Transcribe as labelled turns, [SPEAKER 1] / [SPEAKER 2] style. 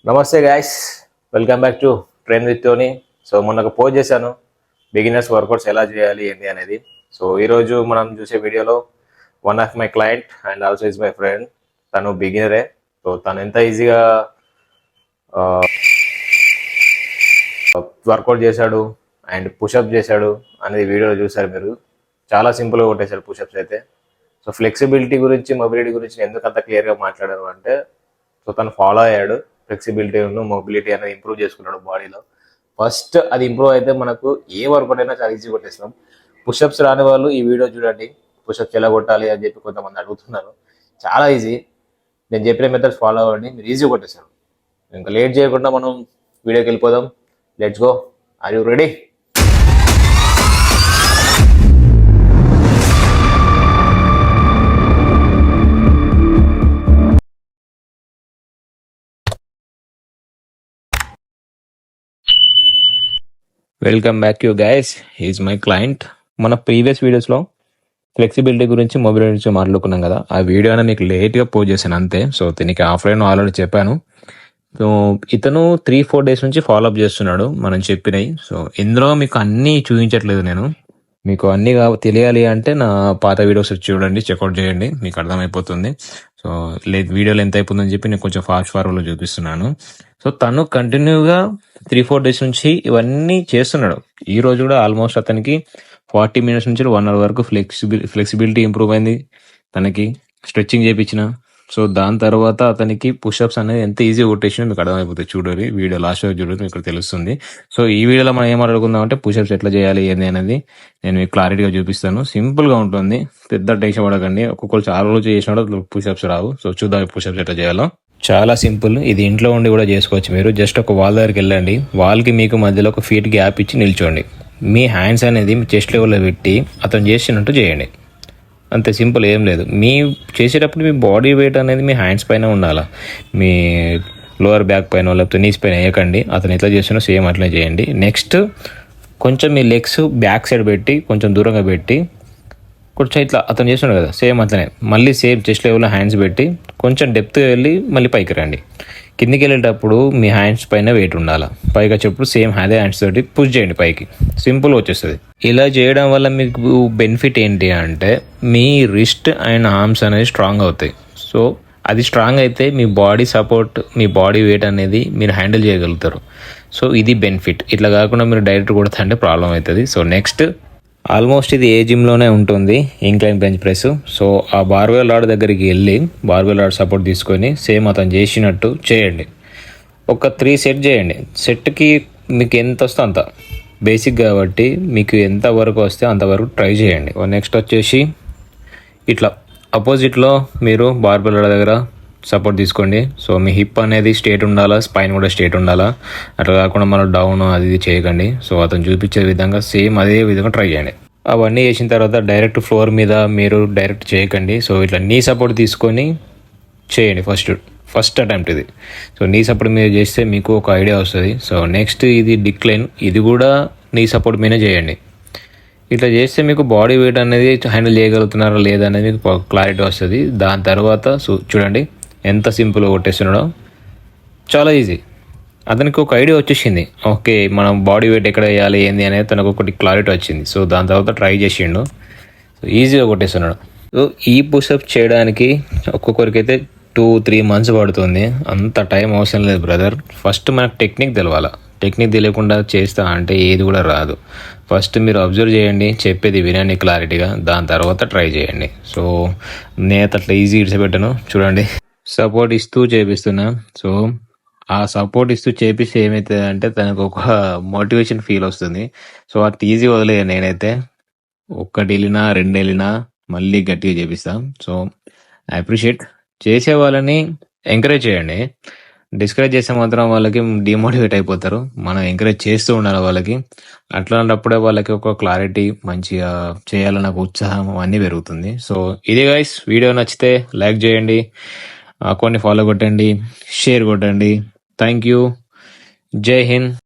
[SPEAKER 1] నమస్తే guys, welcome back to train with Tony. So మొన్న ఒక పోస్ట్ చేశాను, బిగినర్స్ వర్కౌట్స్ ఎలా చేయాలి ఏంటి అనేది. సో ఈరోజు మనం చూసే వీడియోలో one of my client and also is my friend. తను బిగినరే. సో తను ఎంత ఈజీగా వర్కౌట్ చేశాడు అండ్ పుషప్ చేశాడు అనేది వీడియోలో చూసారు మీరు. చాలా సింపుల్గా కొట్టేశాడు పుషప్స్ అయితే. సో ఫ్లెక్సిబిలిటీ గురించి, మొబిలిటీ గురించి ఎందుకు అంత క్లియర్గా మాట్లాడారు అంటే, సో తను ఫాలో అయ్యాడు. ఫ్లెక్సిబిలిటీ మొబిలిటీ అనేది ఇంప్రూవ్ చేసుకున్నాడు బాడీలో. ఫస్ట్ అది ఇంప్రూవ్ అయితే మనకు ఏ వర్కౌట్ అయినా చాలా ఈజీ కొట్టేస్తాం. పుషప్స్ రాని వాళ్ళు ఈ వీడియో చూడండి, పుషప్స్ ఎలా కొట్టాలి అని చెప్పి కొంతమంది అడుగుతున్నారు. చాలా ఈజీ, నేను చెప్పిన మెథడ్స్ ఫాలో అవ్వండి, మీరు ఈజీ కొట్టేస్తాను. ఇంకా లేట్ చేయకుండా మనం వీడియోకి వెళ్ళిపోదాం. Let's go. Are you ready? Welcome back you guys, is my client. మన ప్రీవియస్ వీడియోస్లో ఫ్లెక్సిబిలిటీ గురించి, మొబిలిటీ గురించి మాట్లాడుకున్నాం కదా. ఆ వీడియో అనేది మీకు లేట్గా పోస్ట్ చేశాను అంతే. సో దీనికి ఆఫ్లైన్ ఆల్రెడీ చెప్పాను. సో ఇతను 3-4 డేస్ నుంచి ఫాలోఅప్ చేస్తున్నాడు మనం చెప్పినవి. సో ఇందులో మీకు అన్నీ చూపించట్లేదు నేను. మీకు అన్నీ తెలియాలి అంటే నా పాత వీడియోస్ చూడండి, చెక్అవుట్ చేయండి, మీకు అర్థమైపోతుంది. సో లేదు వీడియోలో ఎంత అయిపోతుందని చెప్పి నేను కొంచెం ఫాస్ట్ ఫార్వర్డ్లో చూపిస్తున్నాను. సో తను కంటిన్యూగా 3-4 డేస్ నుంచి ఇవన్నీ చేస్తున్నాడు. ఈ రోజు కూడా ఆల్మోస్ట్ అతనికి 40 మినిట్స్ నుంచి 1 అవర్ వరకు ఫ్లెక్సిబిలిటీ ఇంప్రూవ్ అయింది. తనకి స్ట్రెచ్చింగ్ చేయించిన. సో దాని తర్వాత అతనికి పుషప్స్ అనేది ఎంత ఈజీ కొట్టేసినా మీకు అర్థమైపోతుంది. చూడండి వీడియో లాస్ట్ వరకు చూడండి, మీకు తెలుస్తుంది. సో ఈ వీడియోలో మనం ఏం అడుగుకుందాం అంటే, పుషప్స్ ఎట్లా చేయాలి ఏంది అనేది నేను మీకు క్లారిటీగా చూపిస్తాను. సింపుల్ గా ఉంటుంది, పెద్ద టెన్షన్ పడకండి. ఒక్కొక్కరు చాలా రోజులు చేసినా పుషప్స్ రావు. సో చూద్దాం పుషప్స్ ఎట్లా చేయాలో. చాలా సింపుల్, ఇది ఇంట్లో ఉండి కూడా చేసుకోవచ్చు. మీరు జస్ట్ ఒక వాల్ దగ్గరికి వెళ్ళండి, వాల్కి మీకు మధ్యలో ఒక ఫీట్ గ్యాప్ ఇచ్చి నిల్చోండి. మీ హ్యాండ్స్ అనేది మీ చెస్ట్ లెవెల్లో పెట్టి అతను చేసినట్టు చేయండి. అంతే సింపుల్, ఏం లేదు. మీ చేసేటప్పుడు మీ బాడీ వెయిట్ అనేది మీ హ్యాండ్స్ పైన ఉండాలా, మీ లోవర్ బ్యాక్ పైన లేకపోతే నీస్ పైన వేయకండి. అతను ఎట్లా చేస్తున్నా సేమ్ అట్లనే చేయండి. నెక్స్ట్ కొంచెం మీ లెగ్స్ బ్యాక్ సైడ్ పెట్టి కొంచెం దూరంగా పెట్టి కొంచెం ఇట్లా అతను చేస్తున్నాడు కదా, సేమ్ అట్లనే మళ్ళీ సేమ్ చెస్ట్ లెవెల్లో హ్యాండ్స్ పెట్టి కొంచెం డెప్త్గా వెళ్ళి మళ్ళీ పైకి రండి. కిందికి వెళ్ళేటప్పుడు మీ హ్యాండ్స్ పైన వెయిట్ ఉండాలి. పైకి వచ్చేటప్పుడు సేమ్ అదే హ్యాండ్స్ తోటి పుష్ చేయండి పైకి, సింపుల్ వచ్చేస్తుంది. ఇలా చేయడం వల్ల మీకు బెనిఫిట్ ఏంటి అంటే, మీ రిస్ట్ అండ్ ఆర్మ్స్ అనేది స్ట్రాంగ్ అవుతాయి. సో అది స్ట్రాంగ్ అయితే మీ బాడీ సపోర్ట్, మీ బాడీ వెయిట్ అనేది మీరు హ్యాండిల్ చేయగలుగుతారు. సో ఇది బెనిఫిట్. ఇట్లా కాకుండా మీరు డైరెక్ట్ కొడతా అంటే ప్రాబ్లం అవుతుంది. సో నెక్స్ట్ ఆల్మోస్ట్ ఇది ఏ జిమ్లోనే ఉంటుంది, ఇంక్లైన్ బెంచ్ ప్రెస్. సో ఆ బార్బెల్ రాడ్ దగ్గరికి వెళ్ళి బార్బెల్ రాడ్ సపోర్ట్ తీసుకొని సేమ్ అతను చేసినట్టు చేయండి. ఒక 3 సెట్ చేయండి. సెట్కి మీకు ఎంత వస్తే అంత, బేసిక్ కాబట్టి మీకు ఎంత వరకు వస్తే అంతవరకు ట్రై చేయండి. నెక్స్ట్ వచ్చేసి ఇట్లా అపోజిట్లో మీరు బార్బెల్ రాడ్ దగ్గర సపోర్ట్ తీసుకోండి. సో మీ హిప్ అనేది స్ట్రేట్ ఉండాలా, స్పైన్ కూడా స్ట్రేట్ ఉండాలా. అట్లా కాకుండా మనం డౌన్ అది ఇది చేయకండి. సో అతను చూపించే విధంగా సేమ్ అదే విధంగా ట్రై చేయండి. అవన్నీ చేసిన తర్వాత డైరెక్ట్ ఫ్లోర్ మీద మీరు డైరెక్ట్ చేయకండి. సో ఇట్లా నీ సపోర్ట్ తీసుకొని చేయండి. ఫస్ట్ అటెంప్ట్ ఇది. సో నీ సపోర్ట్ మీద చేస్తే మీకు ఒక ఐడియా వస్తుంది. సో నెక్స్ట్ ఇది డిక్లైన్, ఇది కూడా నీ సపోర్ట్ మీదే చేయండి. ఇట్లా చేస్తే మీకు బాడీ వెయిట్ అనేది హ్యాండిల్ చేయగలుగుతున్నారా లేదా అనేది మీకు క్లారిటీ వస్తుంది. దాని తర్వాత చూడండి ఎంత సింపుల్గా కొట్టేస్తున్నాడో, చాలా ఈజీ. అతనికి ఒక ఐడియా వచ్చేసింది, ఓకే మనం బాడీ వెయిట్ ఎక్కడ వేయాలి ఏంది అనేది తనకు ఒకటి క్లారిటీ వచ్చింది. సో దాని తర్వాత ట్రై చేసిండు, సో ఈజీగా కొట్టేస్తున్నాడు. సో ఈ పుషప్ చేయడానికి ఒక్కొక్కరికైతే 2-3 మంత్స్ పడుతుంది. అంత టైం అవసరం లేదు బ్రదర్. ఫస్ట్ మనకు టెక్నిక్ తెలవాలా. టెక్నిక్ తెలియకుండా చేస్తా అంటే ఏది కూడా రాదు. ఫస్ట్ మీరు అబ్జర్వ్ చేయండి, చెప్పేది వినండి క్లారిటీగా, దాని తర్వాత ట్రై చేయండి. సో నేను అట్లా ఈజీ ఇడిచిపెట్టాను. చూడండి సపోర్ట్ ఇస్తూ చేపిస్తున్నా. సో ఆ సపోర్ట్ ఇస్తూ చేపిస్తే ఏమవుతుంది అంటే తనకు ఒక మోటివేషన్ ఫీల్ వస్తుంది. సో అట్ ఈజీ వదిలేదు. నేనైతే 1 వెళ్ళినా 2 వెళ్ళినా మళ్ళీ గట్టిగా చేపిస్తా. So I appreciate. చేసే వాళ్ళని ఎంకరేజ్ చేయండి. డిస్కరేజ్ చేస్తే మాత్రం వాళ్ళకి డిమోటివేట్ అయిపోతారు. మనం ఎంకరేజ్ చేస్తూ ఉండాలి వాళ్ళకి. అట్లాంటప్పుడే వాళ్ళకి ఒక క్లారిటీ, మంచిగా చేయాలన్న ఉత్సాహం అన్నీ పెరుగుతుంది. సో ఇది గైస్, వీడియో నచ్చితే లైక్ చేయండి, కొన్ని ఫాలో కొట్టండి, షేర్ కొట్టండి. Thank you. జై హింద్.